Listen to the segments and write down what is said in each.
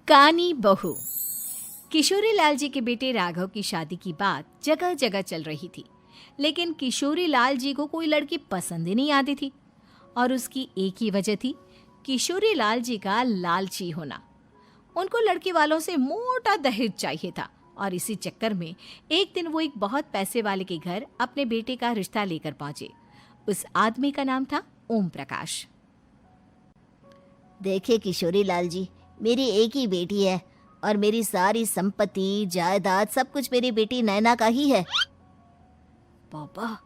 कानी बहू। किशोरी लाल जी के बेटे राघव की शादी की बात जगह जगह चल रही थी, लेकिन किशोरी लाल जी को कोई लड़की पसंद ही नहीं आती थी। और उसकी एक ही वजह थी, किशोरी लाल जी का लालची होना। उनको लड़की वालों से मोटा दहेज चाहिए था और इसी चक्कर में एक दिन वो एक बहुत पैसे वाले के घर अपने बेटे का रिश्ता लेकर पहुंचे। उस आदमी का नाम था ओम प्रकाश। देखिए किशोरी लाल जी, मेरी एक ही बेटी है और मेरी सारी संपत्ति जायदाद सब कुछ मेरी बेटी नैना का ही है। पापा,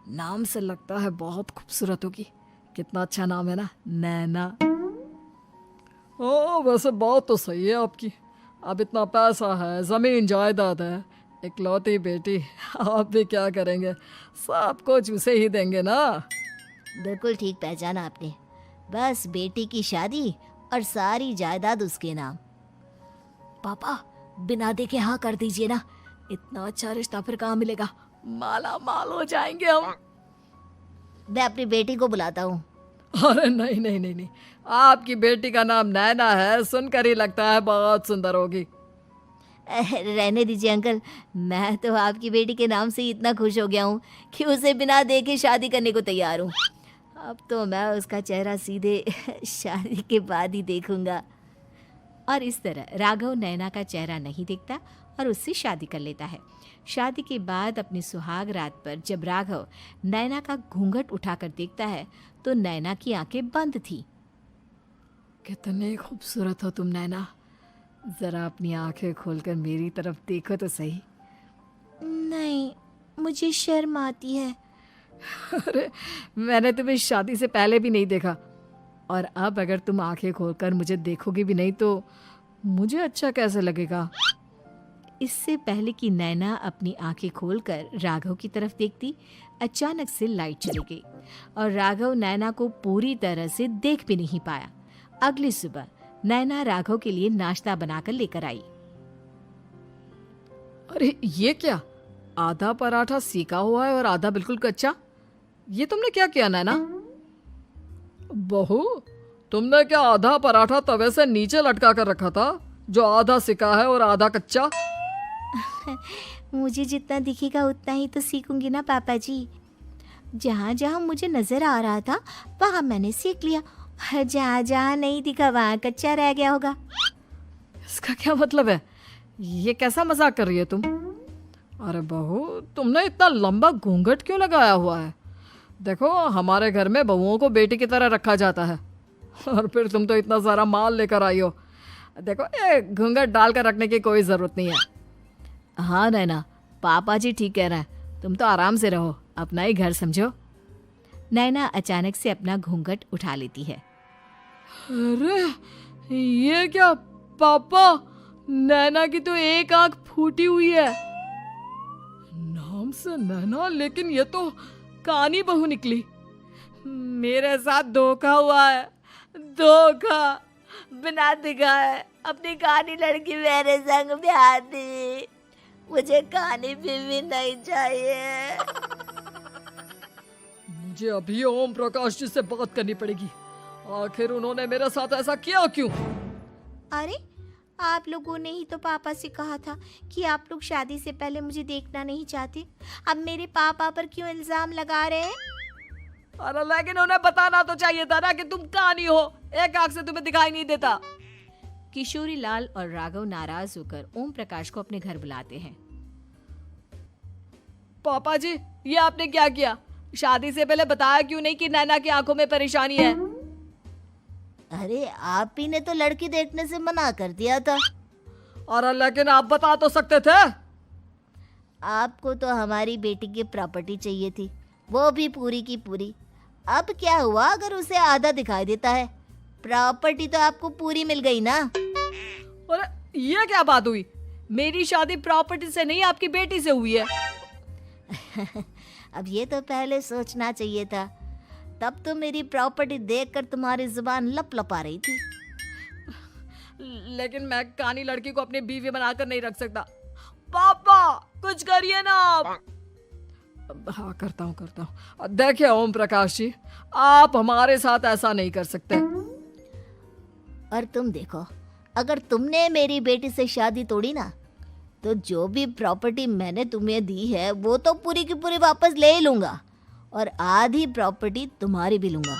नाम से लगता है बहुत खूबसूरत होगी। कितना अच्छा नाम है ना, नैना। ओ, वैसे बात तो सही है आपकी। अब इतना पैसा है, जमीन जायदाद है, इकलौती बेटी, आप भी क्या करेंगे? सब कुछ उसे ही देंगे ना। बिल्कुल ठीक पहचाना आपने। बस बेटी की शादी और सारी जायदाद उसके नाम। पापा, बिना देखे हाँ कर दीजिए ना। इतना अच्छा रिश्ता फिर कहाँ मिलेगा? माला माल हो जाएंगे हम। मैं अपनी बेटी को बुलाता हूँ। अरे नहीं नहीं नहीं नहीं, आपकी बेटी का नाम नैना है, सुनकर ही लगता है बहुत सुंदर होगी। रहने दीजिए अंकल, मैं तो आपकी बेटी के नाम से ही इतना खुश हो गया हूँ कि उसे बिना देखे शादी करने को तैयार हूँ। अब तो मैं उसका चेहरा सीधे शादी के बाद ही देखूंगा। और इस तरह राघव नैना का चेहरा नहीं देखता और उससे शादी कर लेता है। शादी के बाद अपनी सुहाग रात पर जब राघव नैना का घूंघट उठाकर देखता है तो नैना की आंखें बंद थी। कितनी खूबसूरत हो तुम नैना, जरा अपनी आंखें खोलकर मेरी तरफ देखो तो सही। नहीं, मुझे शर्म आती है। अरे, मैंने तुम्हें शादी से पहले भी नहीं देखा, और अब अगर तुम आंखें खोलकर मुझे देखोगी भी नहीं तो मुझे अच्छा कैसे लगेगा? इससे पहले कि नैना अपनी आंखें खोलकर राघव की तरफ देखती, अचानक से लाइट चली गई और राघव नैना को पूरी तरह से देख भी नहीं पाया। अगली सुबह नैना राघव के लिए नाश्ता बनाकर लेकर आई। अरे ये क्या, आधा पराठा सीका हुआ है और आधा बिल्कुल कच्चा। ये तुमने क्या किया नैना? बहू, तुमने क्या आधा पराठा तवे से नीचे लटका कर रखा था, जो आधा सिका है और आधा कच्चा? मुझे जितना दिखेगा उतना ही तो सीखूंगी ना पापा जी। जहाँ जहाँ मुझे नजर आ रहा था वहाँ मैंने सीख लिया, जहाँ जहाँ नहीं दिखा वहाँ कच्चा रह गया होगा। इसका क्या मतलब है? ये कैसा मजाक कर रही है तुम? अरे बहू, तुमने इतना लंबा घूंघट क्यों लगाया हुआ है? देखो, हमारे घर में बहुओं को बेटी की तरह रखा जाता है, और फिर तुम तो इतना सारा माल लेकर आई हो। देखो, ये घूंघट डालकर रखने की कोई ज़रूरत नहीं है। हाँ नैना, पापा जी ठीक कह रहे हैं, तुम तो आराम से रहो, अपना ही घर समझो। नैना अचानक से अपना घूंघट उठा लेती है। अरे ये क्या पापा, नैना की तो एक आंख फूटी हुई है। नाम से नैना, लेकिन ये तो कानी बहू निकली। मेरे साथ धोखा हुआ है, धोखा। बिना दिखाए अपनी कानी लड़की मेरे संग ब्याह दी। मुझे कानी बीवी नहीं चाहिए। मुझे अभी ओम प्रकाश जी से बात करनी पड़ेगी। आखिर उन्होंने मेरे साथ ऐसा किया क्यों? अरे, आप लोगों ने ही तो पापा से कहा था कि आप लोग शादी से पहले मुझे देखना नहीं चाहते। अब मेरे पापा पर क्यों इल्जाम लगा रहे हैं? अरे लेकिन उन्हें बताना तो चाहिए था ना कि तुम कानी हो, एक आंख से तुम्हें दिखाई नहीं देता। किशोरी लाल और राघव नाराज होकर ओम प्रकाश को अपने घर बुलाते हैं। पापा जी, ये आपने क्या किया? शादी से पहले बताया क्यों नहीं कि नैना की आंखों में परेशानी है? अरे, आप ही ने तो लड़की देखने से मना कर दिया था। अरे लेकिन आप बता तो सकते थे। आपको तो हमारी बेटी की प्रॉपर्टी चाहिए थी, वो भी पूरी की पूरी। अब क्या हुआ अगर उसे आधा दिखाई देता है? प्रॉपर्टी तो आपको पूरी मिल गई ना। अरे ये क्या बात हुई? मेरी शादी प्रॉपर्टी से नहीं, आपकी बेटी से हुई है। अब ये तो पहले सोचना चाहिए था, तब तो मेरी प्रॉपर्टी देखकर तुम्हारी जुबान लप लप आ रही थी। लेकिन मैं कानी लड़की को अपनी बीवी बनाकर नहीं रख सकता। पापा, कुछ करिए ना आप। हाँ, करता हूँ। देखिए ओम प्रकाश जी, आप हमारे साथ ऐसा नहीं कर सकते। और तुम देखो, अगर तुमने मेरी बेटी से शादी तोड़ी ना, तो जो भी प्रॉपर्टी मैंने तुम्हें दी है वो तो पूरी की पूरी वापस ले ही लूँगा, और आधी प्रॉपर्टी तुम्हारी भी लूँगा।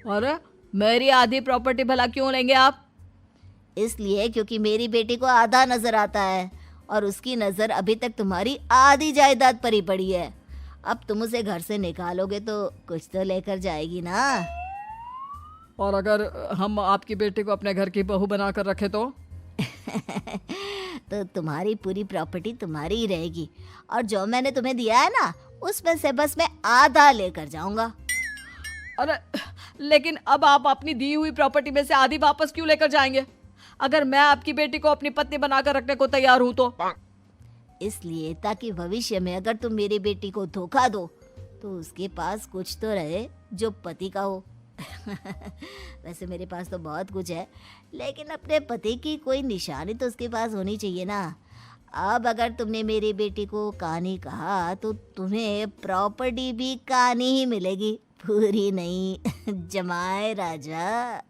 अरे मेरी आधी प्रॉपर्टी भला क्यों लेंगे आप? इसलिए क्योंकि मेरी बेटी को आधा नजर आता है और उसकी नज़र अभी तक तुम्हारी आधी जायदाद पर ही पड़ी है। अब तुम उसे घर से निकालोगे तो कुछ तो लेकर जाएगी ना। और अगर हम आपकी बेटी को अपने घर की बहू बना कर रखे तो? तो तुम्हारी पूरी प्रॉपर्टी तुम्हारी ही रहेगी, और जो मैंने तुम्हें दिया है ना, उसमें से बस मैं आधा लेकर जाऊंगा। अरे लेकिन अब आप अपनी दी हुई प्रॉपर्टी में से आधी वापस क्यों लेकर जाएंगे? अगर मैं आपकी बेटी को अपनी पत्नी बनाकर रखने को तैयार हूं तो? इसलिए ताकि भविष्य में अगर तुम मेरी बेटी को धोखा दो तो उसके पास कुछ तो रहे जो पति का हो। वैसे मेरे पास तो बहुत कुछ है, लेकिन अपने पति की कोई निशानी तो उसके पास होनी चाहिए ना। अब अगर तुमने मेरी बेटी को कानी कहा तो तुम्हें प्रॉपर्टी भी कानी ही मिलेगी, पूरी नहीं। जमाए राजा।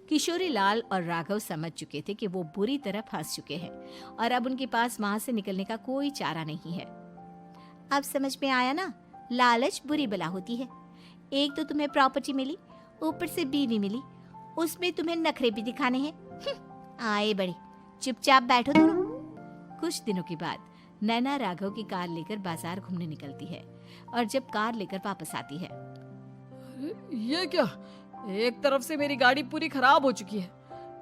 किशोरी लाल और राघव समझ चुके थे कि वो बुरी तरह फंस चुके हैं और अब उनके पास वहां से निकलने का कोई चारा नहीं है। अब समझ में आया ना, लालच बुरी बला होती है। एक तो तुम्हें प्रॉपर्टी मिली, ऊपर से बीवी मिली, उसमें तुम्हें नखरे भी दिखाने हैं। आए बड़े, चुपचाप बैठो दोनों। कुछ दिनों के बाद नैना राघव की कार लेकर बाजार घूमने निकलती है और जब कार लेकर वापस आती है, ये क्या? एक तरफ से मेरी गाड़ी पूरी खराब हो चुकी है।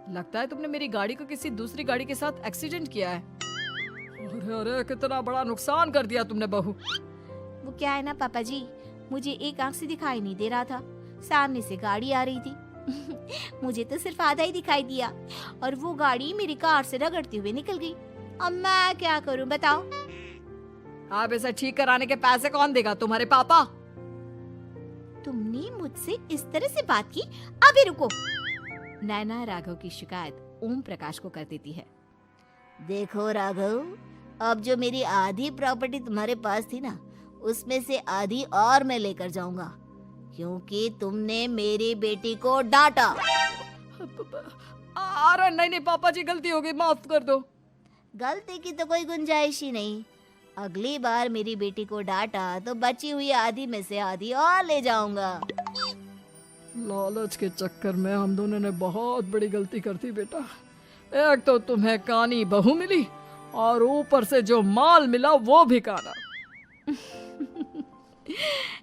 लगता है तुमने मेरी गाड़ी को किसी दूसरी गाड़ी के साथ एक्सीडेंट किया है। अरे अरे कितना बड़ा नुकसान कर दिया तुमने बहू। वो क्या है ना पापा जी, मुझे एक आंख से दिखाई नहीं दे रहा था, सामने से गाड़ी आ रही थी। मुझे तो सिर्फ आधा ही दिखाई दिया और वो गाड़ी मेरी कार से रगड़ते हुए निकल गई। अब मैं क्या करूं बताओ? आप इसे ठीक कराने के पैसे कौन देगा? तुम्हारे पापा? तुमने मुझसे इस तरह से बात की? अभी रुको। नैना राघव की शिकायत ओम प्रकाश को कर देती है। देखो राघव, अब जो मेरी आधी प्रॉपर्टी तुम्हारे पास थी ना, उसमें से आधी और मैं लेकर जाऊंगा, क्योंकि तुमने मेरी बेटी को डांटा। अरे नहीं नहीं पापा जी, गलती हो गई, माफ कर दो। गलती की तो कोई गुंजाइश ही नहीं। अगली बार मेरी बेटी को डांटा तो बची हुई आधी में से आधी और ले जाऊंगा। लालच के चक्कर में हम दोनों ने बहुत बड़ी गलती कर दी बेटा। एक तो तुम्हें कानी बहू मिली और ऊपर से जो माल मिला वो भी काना।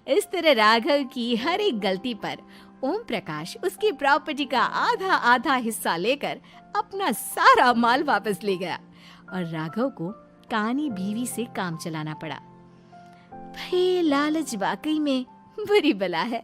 इस तरह राघव की हर एक गलती पर ओम प्रकाश उसकी प्रॉपर्टी का आधा आधा हिस्सा लेकर अपना सारा माल वापस ले गया और राघव को कानी बीवी से काम चलाना पड़ा। भाई लालच वाकई में बुरी बला है।